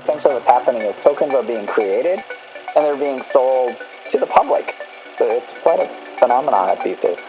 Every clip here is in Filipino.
essentially what's happening is tokens are being created and they're being sold to the public. So it's quite a phenomenon these days.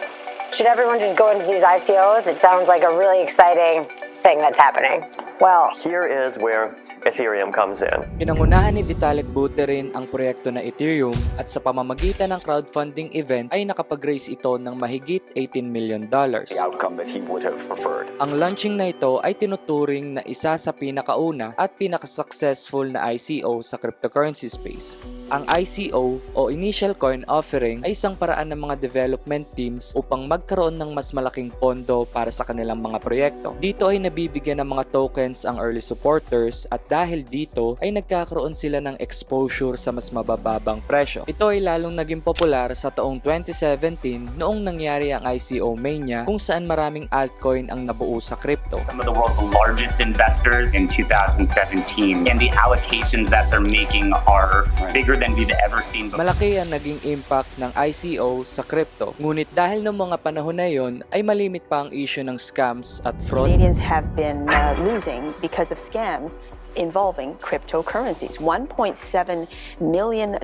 Should everyone just go into these ICOs? It sounds like a really exciting thing that's happening. Well, here is where Ethereum comes in. Pinangunahan ni Vitalik Buterin ang proyekto na Ethereum at sa pamamagitan ng crowdfunding event ay nakapag-raise ito ng mahigit $18 million. The outcome that he would have preferred. Ang launching na ito ay tinuturing na isa sa pinakauna at pinaka-successful na ICO sa cryptocurrency space. Ang ICO o Initial Coin Offering ay isang paraan ng mga development teams upang magkaroon ng mas malaking pondo para sa kanilang mga proyekto. Dito ay nabibigyan ng mga tokens ang early supporters at dahil dito ay nagkakaroon sila ng exposure sa mas mabababang presyo. Ito ay lalong naging popular sa taong 2017 noong nangyari ang ICO mania kung saan maraming altcoin ang nabuo sa crypto. Some of the world's largest investors in 2017 and the allocations that they're making are bigger than we've ever seen before. Malaki ang naging impact ng ICO sa crypto. Ngunit dahil noong mga panahon na yon ay malimit pa ang issue ng scams at fraud. Canadians have been losing because of scams involving cryptocurrencies. $1.7 million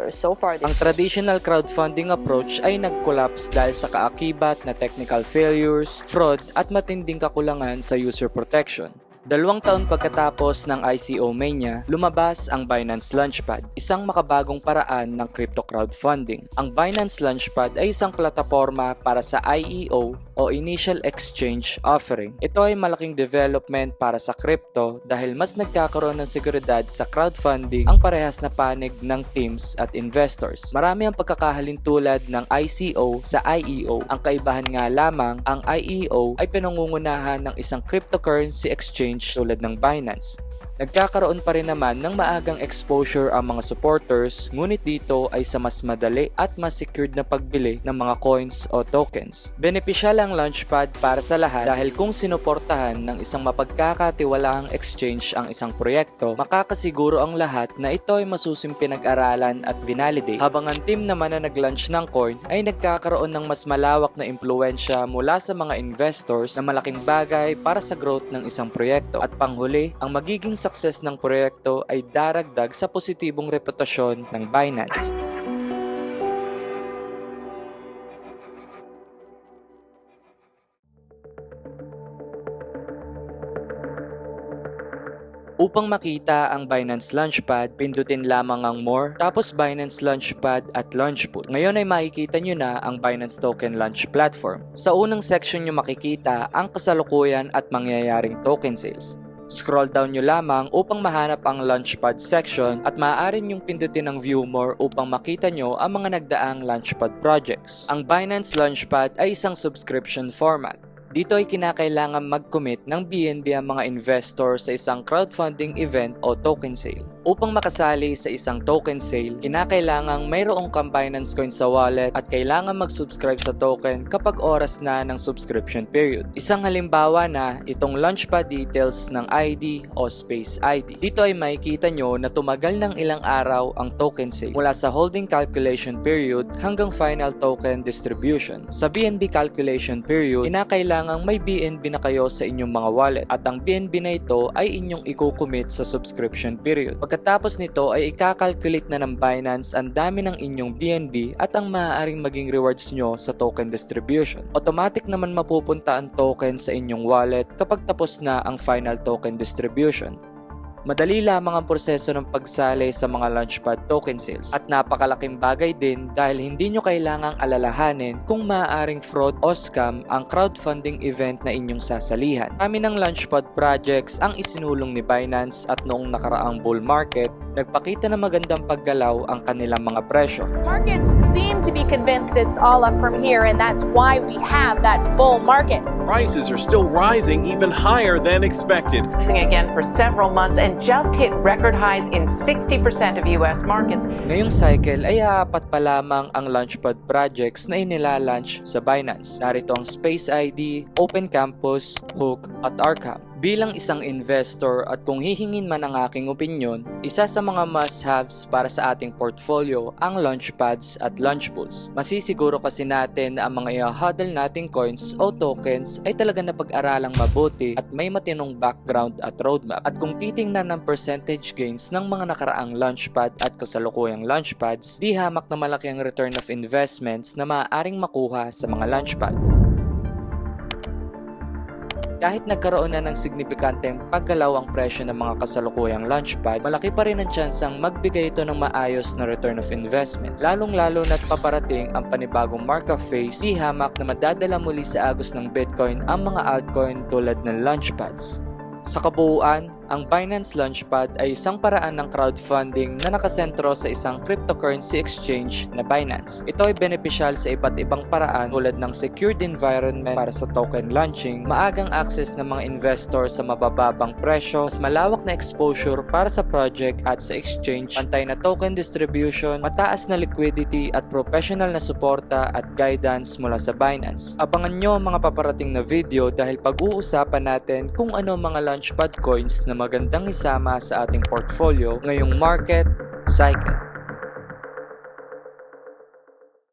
so far this Ang traditional crowdfunding approach ay nag-collapse dahil sa kaakibat na technical failures, fraud at matinding kakulangan sa user protection. 2 taon pagkatapos ng ICO mania, lumabas ang Binance Launchpad, isang makabagong paraan ng crypto crowdfunding. Ang Binance Launchpad ay isang plataforma para sa IEO o Initial Exchange Offering. Ito ay malaking development para sa crypto dahil mas nagkakaroon ng seguridad sa crowdfunding ang parehas na panig ng teams at investors. Marami ang pagkakahalin tulad ng ICO sa IEO. Ang kaibahan nga lamang, ang IEO ay pinangungunahan ng isang cryptocurrency exchange tulad ng Binance. Nagkakaroon pa rin naman ng maagang exposure ang mga supporters, ngunit dito ay sa mas madali at mas secured na pagbili ng mga coins o tokens. Benepisyal ang Launchpad para sa lahat dahil kung sinuportahan ng isang mapagkakatiwalaang exchange ang isang proyekto, makakasiguro ang lahat na ito ay masusing pinag-aralan at vinalidate, habang ang team naman na nag-launch ng coin ay nagkakaroon ng mas malawak na impluensya mula sa mga investors na malaking bagay para sa growth ng isang proyekto. At panghuli, ang magiging success ng proyekto ay daragdag sa positibong reputasyon ng Binance. Upang makita ang Binance Launchpad, pindutin lamang ang More, tapos Binance Launchpad at Launchpool. Ngayon ay makikita nyo na ang Binance Token Launch Platform. Sa unang section nyo makikita ang kasalukuyan at mangyayaring token sales. Scroll down nyo lamang upang mahanap ang Launchpad section at maaari nyong pindutin ang View More upang makita nyo ang mga nagdaang Launchpad projects. Ang Binance Launchpad ay isang subscription format. Dito ay kinakailangan mag-commit ng BNB ang mga investor sa isang crowdfunding event o token sale. Upang makasali sa isang token sale, kinakailangang mayroong kang Binance Coin sa wallet at kailangan mag-subscribe sa token kapag oras na ng subscription period. Isang halimbawa na itong Launchpad details ng ID o Space ID. Dito ay makikita nyo na tumagal ng ilang araw ang token sale mula sa holding calculation period hanggang final token distribution. Sa BNB calculation period, kinakailangang may BNB na kayo sa inyong mga wallet at ang BNB na ito ay inyong i-commit sa subscription period. Pagkatapos nito ay ika-calculate na ng Binance ang dami ng inyong BNB at ang maaaring maging rewards nyo sa token distribution. Automatic naman mapupunta ang token sa inyong wallet kapag tapos na ang final token distribution. Madali lamang ang proseso ng pagsali sa mga Launchpad token sales at napakalaking bagay din dahil hindi nyo kailangang alalahanin kung maaaring fraud o scam ang crowdfunding event na inyong sasalihan. Kami ng Launchpad projects ang isinulong ni Binance at noong nakaraang bull market, nagpakita na magandang paggalaw ang kanilang mga presyo. Markets seem to be convinced it's all up from here, and that's why we have that bull market. Prices are still rising even higher than expected. Rising again for several months and just hit record highs in 60% of US markets. Ngayong cycle ay apat pa lamang ang Launchpad projects na inilalaunch sa Binance. Narito ang Space ID, Open Campus, Hook at Arkham. Bilang isang investor at kung hihingin man ang aking opinyon, isa sa mga must-haves para sa ating portfolio ang launchpads at launchpools. Masisiguro kasi natin na ang mga i-hodl nating coins o tokens ay talaga napag-aralang mabuti at may matinong background at roadmap. At kung titingnan ng percentage gains ng mga nakaraang launchpad at kasalukuyang launchpads, di hamak na malaki ang return of investments na maaaring makuha sa mga launchpad. Kahit nagkaroon na ng signifikanteng paggalaw ang presyo ng mga kasalukuyang launchpads, malaki pa rin ang tsansang magbigay ito ng maayos na return of investment. Lalong-lalo na't paparating ang panibagong markup phase, di hamak na madadala muli sa agos ng Bitcoin ang mga altcoin tulad ng launchpads. Sa kabuuan, ang Binance Launchpad ay isang paraan ng crowdfunding na nakasentro sa isang cryptocurrency exchange na Binance. Ito ay benepisyal sa iba't ibang paraan tulad ng secured environment para sa token launching, maagang access ng mga investor sa mabababang presyo, mas malawak na exposure para sa project at sa exchange, pantay na token distribution, mataas na liquidity at professional na suporta at guidance mula sa Binance. Abangan nyo ang mga paparating na video dahil pag-uusapan natin kung ano mga launchpad coins na magandang isama sa ating portfolio ngayong market cycle.